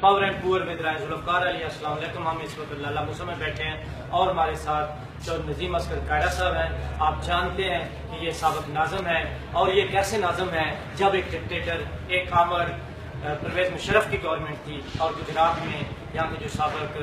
Power and پور میں رائے ذوالفقار علی السلام علیکم. ہم اس وقت لالہ موسم میں بیٹھے ہیں اور ہمارے ساتھ چودھری نظیم اصغر قائدہ صاحب ہیں. آپ جانتے ہیں کہ یہ سابق ناظم ہے اور یہ کیسے ناظم ہے جب ایک ڈکٹیٹر ایک آمر پرویز مشرف کی گورنمنٹ تھی اور گجرات میں یہاں کے جو سابق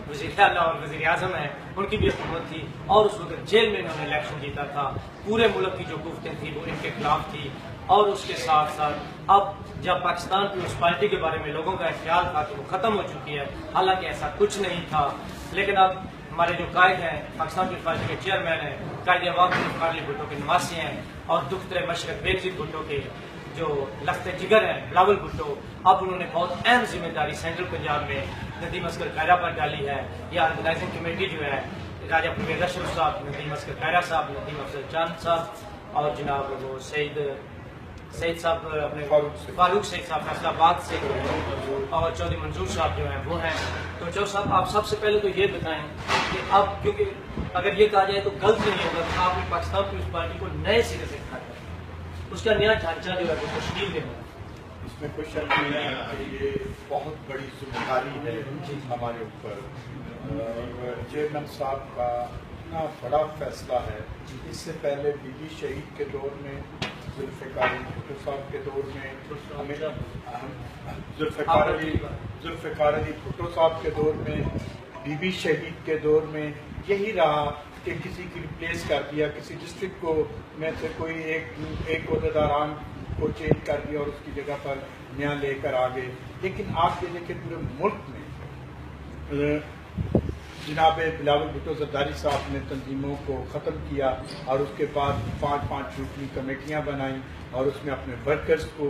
وزیر اعلیٰ اور وزیر اعظم ہیں ان کی بھی حکومت تھی اور اس وقت جیل میں انہوں نے الیکشن جیتا تھا. پورے ملک کی جو گفتیں تھیں وہ ان کے خلاف تھی اور اس کے ساتھ ساتھ اب جب پاکستان پیپلز پارٹی کے بارے میں لوگوں کا خیال تھا کہ وہ ختم ہو چکی ہے، حالانکہ ایسا کچھ نہیں تھا. لیکن اب ہمارے جو قائد ہیں پاکستان پیپلز پارٹی کے چیئرمین ہیں قائد عوام ذوالفقار علی بھٹو کے نواسی ہیں اور دختر مشرق بینظیر بھٹو کے جو لخت جگر ہیں بلاول بھٹو، اب انہوں نے بہت اہم ذمہ داری سینٹرل پنجاب میں ندیم اصغر قائدہ پر ڈالی ہے. یہ آرگنائزنگ کمیٹی جو ہے راجہ پرویز اشرف صاحب، ندیم اصغر قائدہ صاحب، ندیم افضل چاند صاحب اور جناب وہ سعید صاحب اپنے فاروق سعید صاحب فیصل آباد سے اور چودھری منظور صاحب جو ہیں وہ ہیں. تو چودھری صاحب آپ سب سے پہلے تو یہ بتائیں کہ اب کیونکہ اگر یہ کہا جائے تو غلط نہیں ہوگا کہ آپ نے پاکستان پیپلز پارٹی کو نئے سرے سے کھایا، اس کا نیا ڈھانچہ جو ہے وہ تشکیل دینا. اس میں کوئی شک نہیں ہے کہ یہ بہت بڑی ذمہ داری ہے ہمارے اوپر. چیئرمین صاحب کا اتنا بڑا فیصلہ ہے. اس سے پہلے بی بی شہید کے دور میں، ذوالفقار علی بھٹو صاحب کے دور میں، ذوالفقار علی بھٹو صاحب کے دور میں، بی بی شہید کے دور میں یہی رہا کہ کسی کی ریپلیس کر دیا، کسی ڈسٹرکٹ کو میں سے کوئی ایک عہدیداران کو چینج کر دیا اور اس کی جگہ پر نیا لے کر آ گئے. لیکن آپ یہ دیکھیں پورے ملک میں جناب بلاول بھٹو زرداری صاحب نے تنظیموں کو ختم کیا اور اس کے بعد 5 رکنی کمیٹیاں بنائیں اور اس میں اپنے ورکرز کو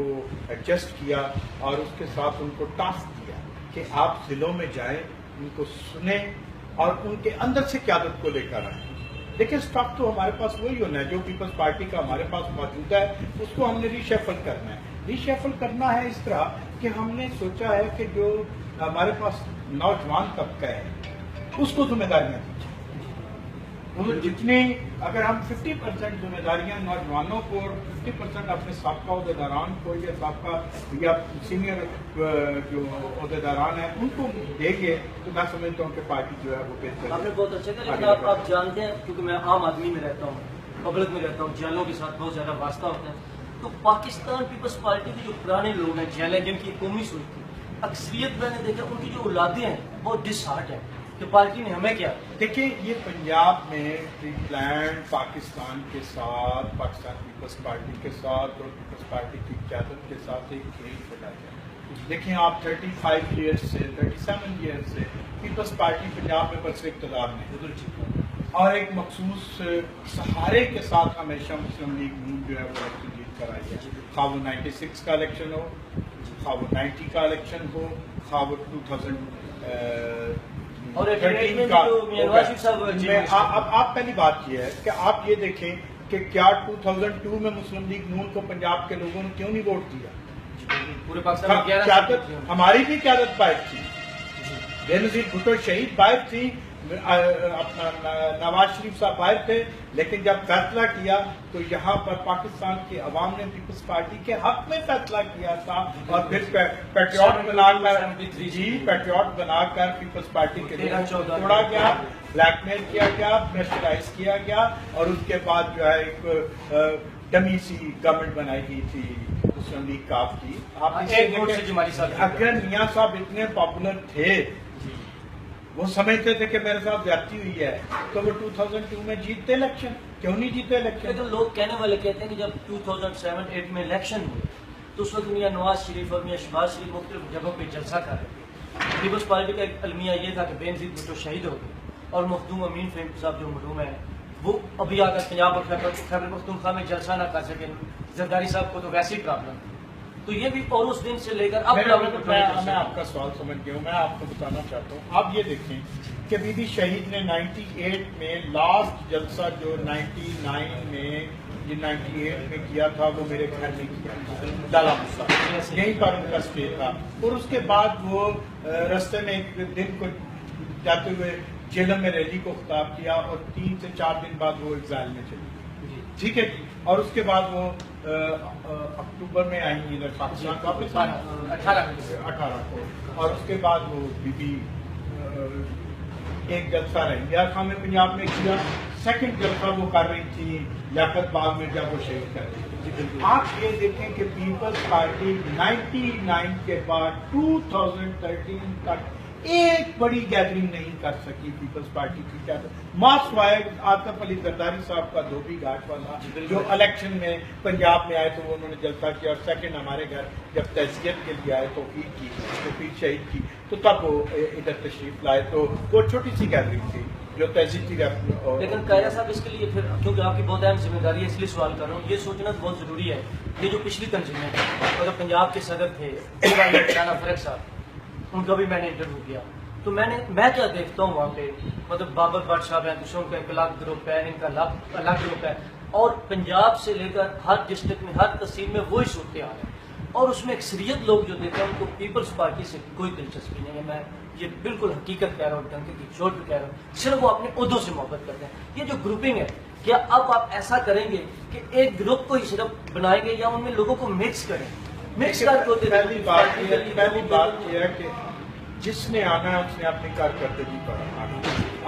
ایڈجسٹ کیا اور اس کے ساتھ ان کو ٹاسک دیا کہ آپ ضلعوں میں جائیں، ان کو سنیں اور ان کے اندر سے قیادت کو لے کر آئیں. لیکن اسٹاک تو ہمارے پاس وہی ہونا ہے جو پیپلز پارٹی کا ہمارے پاس موجود ہے، اس کو ہم نے ری شیفل کرنا ہے. ری شیفل کرنا ہے اس طرح کہ ہم نے سوچا ہے کہ جو ہمارے پاس نوجوان طبقہ ہے اس کو ذمہ داریاں دی. جتنی اگر ہم 50% ذمہ داریاں نوجوانوں کو اور 50% اپنے سابقہ عہدیداران کو یا سابقہ یا سینئر جو عہدیداران ہیں ان کو دیں گے تو میں سمجھتا ہوں کہ پارٹی جو ہے وہ بہتر. آپ نے بہت اچھا کہا. لیکن آپ جانتے ہیں کیونکہ میں عام آدمی میں رہتا ہوں، پبلک میں رہتا ہوں، جیلوں کے ساتھ بہت زیادہ واسطہ ہوتا ہے. تو پاکستان پیپلز پارٹی کے جو پرانے لوگ ہیں جیلیں جن کی قومی صورت تھی، اکثریت میں نے دیکھا ان کی جو اولادیں ہیں بہت ڈس ہارٹ ہیں کہ پارٹی نے ہمیں کیا. دیکھیں یہ پنجاب میں پری پلانڈ پاکستان کے ساتھ، پاکستان پیپلز پارٹی کے ساتھ اور پیپلز پارٹی کی قیادت کے ساتھ ایک کھیل کھیلا گیا. دیکھیں آپ 37 ایئرز سے پیپلز پارٹی پنجاب میں برسر اقتدار میں اور ایک مخصوص سہارے کے ساتھ ہمیشہ مسلم لیگ نون جو ہے وہ الیکشن جیت کر آئی ہے. خواہ وہ 96 کا الیکشن ہو، خواہ وہ 90 کا الیکشن ہو، خواہ وہ 2013 کا. اب آپ پہلی بات یہ ہے کہ آپ یہ دیکھیں کہ کیا 2002 میں مسلم لیگ نون کو پنجاب کے لوگوں نے کیوں نہیں ووٹ دیا؟ پورے پاکستان ہماری بھی قیادت باہر تھی، بے نظیر بھٹو شہید باہر تھی، اپنا نواز شریف صاحب باہر تھے. لیکن جب فیصلہ کیا تو یہاں پر پاکستان کی عوام نے پیپلز پارٹی کے حق میں فیصلہ کیا تھا اور پھر پیٹریوٹ بنا کر پیپلز پارٹی کے لیے توڑا گیا، بلیک میل کیا گیا، پریشرائز کیا گیا اور اس کے بعد جو ہے ایک ڈمی سی گورنمنٹ بنائی گئی تھی مسلم لیگ کاف کی. اگر میاں صاحب اتنے پاپولر تھے، وہ سمجھتے تھے کہ میرے ساتھ زیادتی ہوئی ہے تو وہ 2002 میں جیتتے الیکشن. کیوں نہیں جیتے الیکشن؟ لیکن لوگ کہنے والے کہتے ہیں کہ جب 2007-8 میں الیکشن ہوئے تو اس وقت میاں نواز شریف اور میاں شہباز شریف مختلف جگہوں پہ جلسہ کر رہے تھے. پیپلز پارٹی کا ایک المیہ یہ تھا کہ بینظیر بھٹو شہید ہو گئے اور مخدوم امین فہیم صاحب جو مرحوم ہیں وہ ابھی آ کر پنجاب اور خیبر پختونخوا میں جلسہ نہ کر سکیں. زرداری صاحب کو تو ویسی پرابلم تھی. تو یہ بھی اور اس دن سے لے کر اب میں آپ کا سوال سمجھ گیا ہوں. میں آپ کو بتانا چاہتا ہوں. آپ یہ دیکھیں کہ بی بی شہید نے 98 میں لاسٹ جلسہ جو 99 میں 98 میں کیا تھا وہ میرے گھر میں کیا، لالا موسیٰ یہیں پر ان کا اسٹے تھا. اور اس کے بعد وہ رستے میں ایک دن کو جاتے ہوئے جیلوں میں ریلی کو خطاب کیا اور 3 سے 4 دن بعد وہ ایگزائل میں چلی. ٹھیک ہے جی. اور اس کے بعد وہ اکتوبر میں آئیں گی ادھر پاکستان واپس 18 کو. اور اس کے بعد وہ بی بی ایک جلسہ رہنگیا خان میں پنجاب میں کیا. سیکنڈ جلسہ وہ کر رہی تھی لیاقت باغ میں جب وہ شہید کر رہی تھی. آپ یہ دیکھیں کہ پیپلز پارٹی 99 کے بعد 2013 تک ایک بڑی گیدرنگ نہیں کر سکی پیپلز پارٹی کی. کیا ماسک وائز آصف علی زرداری صاحب کا دھوبی گھاٹ والا جو الیکشن میں پنجاب میں آئے تو انہوں نے جلسہ کیا. اور سیکنڈ ہمارے گھر جب تعزیت کے لیے آئے توفیق شہید کی تو تب وہ ادھر تشریف لائے. تو وہ چھوٹی سی گیدرنگ تھی جو تہذیب کی. لیکن قائدہ صاحب اس کے لیے پھر کیونکہ آپ کی بہت اہم ذمہ داری ہے اس لیے سوال کر رہا ہوں. یہ سوچنا بہت ضروری ہے یہ جو پچھلی تنظیمیں اگر پنجاب کے صدر تھے شانا فرق صاحب ان کا بھی میں نے انٹرویو کیا تو میں کیا دیکھتا ہوں وہاں پہ مطلب بابر بٹ صاحب ہیں دوسروں کا ایک الگ گروپ ہے ان کا الگ گروپ ہے اور پنجاب سے لے کر ہر ڈسٹرکٹ میں ہر تحصیل میں وہی صورتحال ہے اور اس میں اکثریت لوگ جو دیکھتے ہیں ان کو پیپلز پارٹی سے کوئی دلچسپی نہیں ہے. میں یہ بالکل حقیقت کہہ رہا ہوں ڈنکے کی چوٹ پہ کہہ رہا ہوں. صرف وہ اپنے عہدوں سے محبت کرتے ہیں. یہ جو گروپنگ ہے کیا اب آپ ایسا کریں گے کہ ایک گروپ کو ہی صرف بنائیں گے یا ان میں لوگوں کو مکس کریں مکس کر کے پہلی بات یہ ہے کہ جس نے آنا ہے اس نے اپنی کارکردگی پر آنا.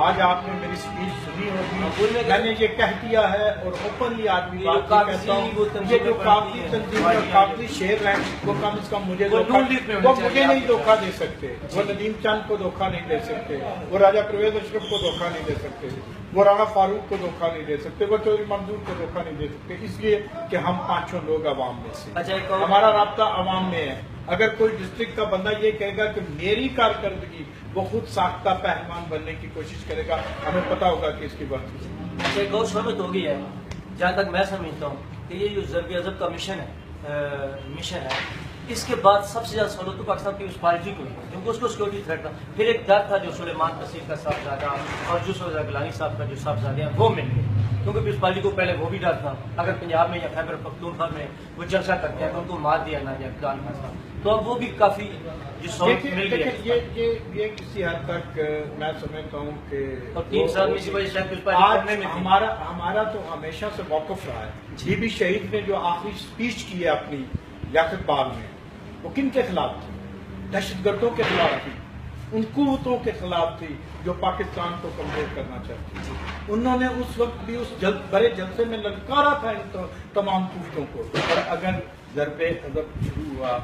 آج آپ نے میری اسپیچ سنی ہوگی میں نے یہ کہہ دیا ہے اور اوپنلی آدمی بات کہتا ہوں یہ جو کاغذی تنظیم اور کاغذی شعر ہیں وہ کم از کم مجھے نہیں دھوکہ دے سکتے. وہ ندیم چند کو دھوکہ نہیں دے سکتے. وہ راجہ پرویز اشرف کو دھوکہ نہیں دے سکتے. وہ رانا فاروق کو دھوکہ نہیں دے سکتے. وہ چودھری منظور کو دھوکہ نہیں دے سکتے. اس لیے کہ ہم پانچوں لوگ عوام میں سے ہمارا رابطہ عوام میں ہے. اگر کوئی ڈسٹرکٹ کا بندہ یہ کہے گا کہ میری کارکردگی وہ خود ساختہ پہلوان بننے کی کوشش کرے گا ہمیں پتا ہوگا کہ اس کی بات ایک اور سہمت ہو گئی ہے جہاں تک میں سمجھتا ہوں کہ یہ جو ضرب اضب کا مشن ہے اس کے بعد سب سے زیادہ سہولت تو پاکستان پیپلز پارٹی کو ہی کیونکہ اس کو سیکورٹی تھریٹ تھا. پھر ایک ڈر تھا جو سلیمان تحصیل کا صاحبزادہ اور یوسف رضا گیلانی صاحب کا جو صاحبزادے ہیں وہ مل گئے کیونکہ پیپلز پارٹی کو پہلے وہ بھی ڈر تھا اگر پنجاب میں یا خیبر پختونخوا میں وہ جلسہ کرتے ہیں تو ان کو مار دیا نہ جائے گان خاصا. تو اب وہ بھی کافی جو سہولت مل گئی ہے. یہ کسی حد تک میں سمجھتا ہوں کہ اور 3 سال میں اسی وجہ سے پیپلز پارٹی ہمارا تو ہمیشہ سے موقف رہا ہے. بی بی شہید نے جو آخری اسپیچ کی ہے اپنی لیاقت باغ میں وہ کن کے خلاف تھی؟ دہشت گردوں کے خلاف تھی. ان قوتوں کے خلاف تھی جو پاکستان کو کمزور کرنا چاہتی تھی. انہوں نے اس وقت بھی اس بڑے جلسے میں للکارا تھا ان تمام قوتوں کو. اور اگر ضرب اضب شروع ہوا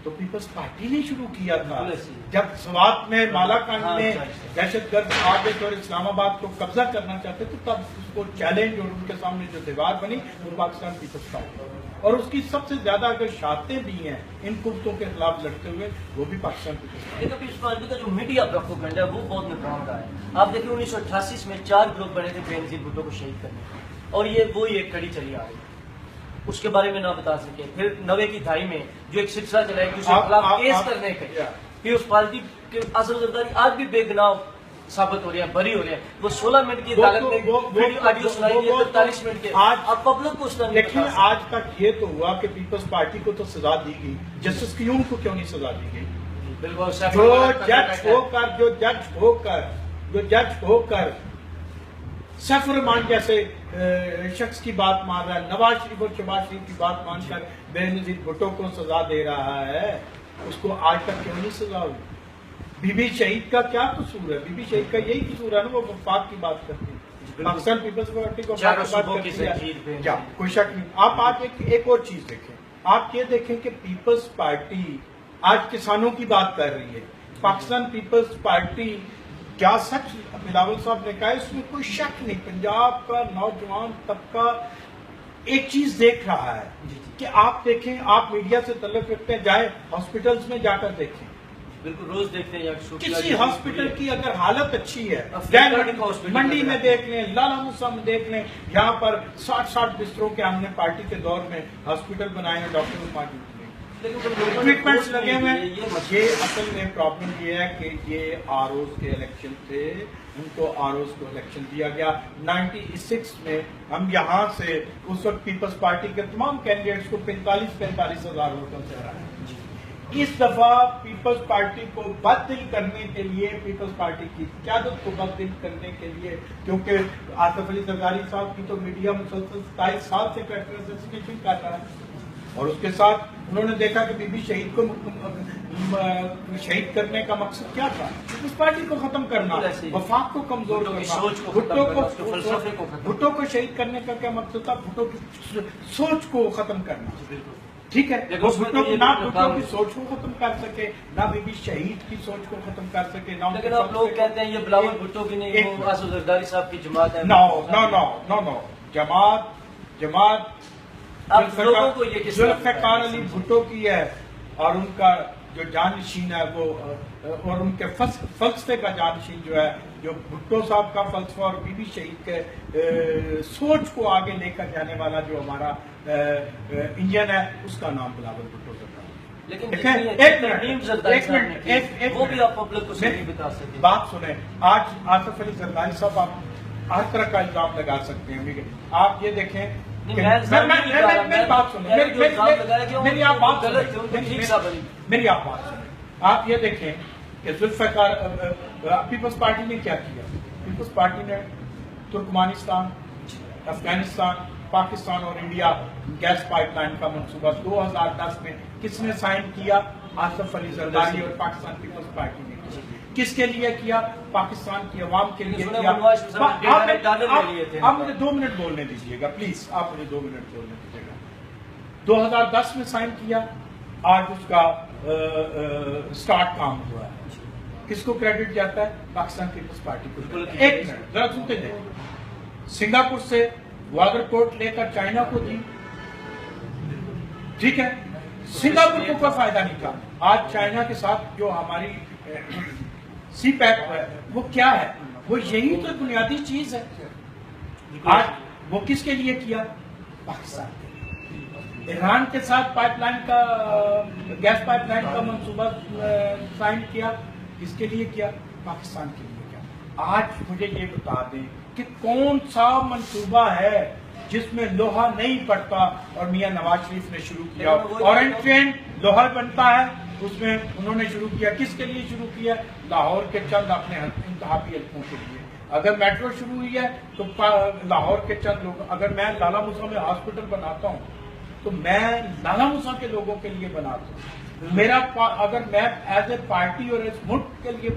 تو پیپلز پارٹی نے شروع کیا تھا. جب سوات میں مالا کنڈ میں دہشت گرد عابد اور اسلام آباد کو قبضہ کرنا چاہتے تھے تب اس کو چیلنج اور ان کے سامنے جو دیوار بنی وہ پاکستان پیپلز پارٹی اور اس کی سب سے زیادہ اگر شہادتیں بھی ہیں ان قوتوں کے خلاف لڑتے ہوئے وہ بھی پاکستان پیپلز پارٹی کا جو میڈیا پروپیگنڈا ہے وہ بہت ناکام رہا ہے. آپ دیکھیں 1988 میں 4 گروپ بنے تھے بے نظیر بھٹو کو شہید کرنے اور یہ وہی ایک کڑی چلی آ رہی اس کے بارے میں نہ بتا سکے. پھر 90 کی دہائی میں جو ایک سلسلہ چلا ایک دوسرے کے خلاف کیس کرنے کا پیپلز پارٹی کے اصل زرداری آج بھی بے گناہ ثابت ہو رہے ہیں بری ہو رہے ہیں. وہ 16 منٹ کی عدالت میں آڈیو سنائی دی 43 منٹ کے اب پبلک کو اس طرح لیکن آج تک یہ تو ہوا کہ پیپلز پارٹی کو تو سزا دی گئی جسٹس کیون کو کیوں نہیں سزا دی گئی؟ بالکل جو جج ہو کر سیف الرحمان جیسے شخص کی بات مان رہا ہے نواز شریف اور شہباز شریف کی بات مان کر بے نظیر بھٹو کو سزا دے رہا ہے اس کو آج تک کیوں نہیں سزا ہوئی؟ بی بی شہید کا کیا قصور ہے؟ بی بی شہید کا یہی قصور ہے نا وہ وفاق کی بات کرتی ہے. پاکستان پیپلز پارٹی کو کوئی شک نہیں. آپ آج ایک اور چیز دیکھیں. آپ یہ دیکھیں کہ پیپلز پارٹی آج کسانوں کی بات کر رہی ہے. پاکستان پیپلز پارٹی کیا سچ بلاول صاحب نے کہا اس میں کوئی شک نہیں پنجاب کا نوجوان طبقہ ایک چیز دیکھ رہا ہے کہ آپ دیکھیں آپ میڈیا سے تعلق رکھتے ہیں جائے ہاسپٹلز میں جا کر دیکھیں بالکل روز دیکھتے ہیں کسی ہاسپٹل کی اگر حالت اچھی ہے منڈی میں دیکھ لیں لالا موسیٰ میں دیکھ لیں یہاں پر 60 بستروں کے ہم نے پارٹی کے دور میں ہاسپٹل بنائے ہیں ڈاکٹر موجود ٹریٹمنٹس لگے ہوئے. یہ اصل میں پرابلم یہ ہے کہ یہ آر اوز کے الیکشن تھے ان کو آر اوز کو الیکشن دیا گیا 96 میں. ہم یہاں سے اس وقت پیپلز پارٹی کے تمام کینڈیڈیٹس کو 45,000 ووٹوں سے ہرایا اس دفعہ پیپلز پارٹی کو بددل کرنے کے لیے، پیپلز پارٹی کی قیادت کو بددل کرنے کے لیے، کیونکہ آصف علی زرداری صاحب کی تو میڈیا مسلسل 27 سال سے کریکٹر اسیسینیشن کر رہا ہے، اور اس کے ساتھ انہوں نے دیکھا کہ بی بی شہید کو شہید کرنے کا مقصد کیا تھا؟ پیپلز پارٹی کو ختم کرنا، وفاق کو کمزور کرنا، بھٹو کو شہید کرنے کا کیا مقصد تھا؟ بھٹو کی سوچ کو ختم کرنا، ٹھیک ہے؟ وہ بھٹو کی سوچ کو ختم کر سکے، نہ بی بی شہید کی سوچ کو ختم کر سکے، نہ لیکن آپ لوگ کہتے ہیں یہ بلاول بھٹو کی نہیں، وہ آصف زرداری صاحب کی جماعت ہے. نو جماعت آپ لوگوں کو یہ ذوالفقار علی بھٹو کی ہے، اور ان کا جو جانشین ہے وہ، اور ان کے فلسفے کا جانشین جو ہے، جو بھٹو صاحب کا فلسفہ اور بی بی شہید کے سوچ کو آگے لے کر جانے والا جو ہمارا انجن ہے، اس کا نام بلاول بھٹو زرداری. بات سنیں، آج آصف علی زرداری صاحب آپ ہر طرح کا الزام لگا سکتے ہیں. آپ یہ دیکھیں، میری آپ بات سنیں، آپ یہ دیکھیں کہ ذوالفقار پیپلز پارٹی نے کیا کیا. پیپلز پارٹی نے ترکمانستان، افغانستان، پاکستان اور انڈیا گیس پائپ لائن کا منصوبہ 2010 میں کس نے سائن کیا؟ آصف علی زرداری اور پاکستان پیپلز پارٹی نے. کس کے لیے کیا؟ پاکستان کی عوام کے لیے کیا. آپ مجھے 2 منٹ بولنے دیجیے گا پلیز، آپ مجھے 2 منٹ بولنے دیجیے گا. 2010 میں سائن کیا، آج اس کا سٹارٹ کام ہوا ہے. کس کو کریڈٹ جاتا ہے؟ پاکستان پیپلز پارٹی کو. ایک منٹ ذرا سنتے جائیں. سنگاپور سے واگر پورٹ لے کر چائنا کو دی، ٹھیک ہے، سنگاپور کو کوئی فائدہ نہیں تھا. آج چائنا کے ساتھ جو ہماری سی پیک ہے وہ کیا ہے؟ وہ یہی تو بنیادی چیز ہے. آج وہ کس کے لیے کیا؟ پاکستان. ایران کے ساتھ پائپ لائن کا، گیس پائپ لائن کا منصوبہ سائن کیا، کس کے لیے کیا؟ پاکستان کے لیے کیا. آج مجھے یہ بتا دیں کہ کون سا منصوبہ ہے جس میں لوہا نہیں پڑتا، اور میاں نواز شریف نے شروع کیا. اورنج ٹرین لوہا بنتا ہے، اس میں انہوں نے شروع کیا. کس کے لیے شروع کیا؟ لاہور کے چند اپنے انتخابی حلقوں کے لیے. اگر میٹرو شروع ہوئی ہے تو لاہور کے چند لوگ، اگر میں لالا موسیٰ میں ہاسپٹل بناتا ہوں تو میں لالا موسیٰ کے لوگوں کے لیے بناتا ہوں. میرا اگر میں ایز اے پارٹی اور ایز ملک کے لیے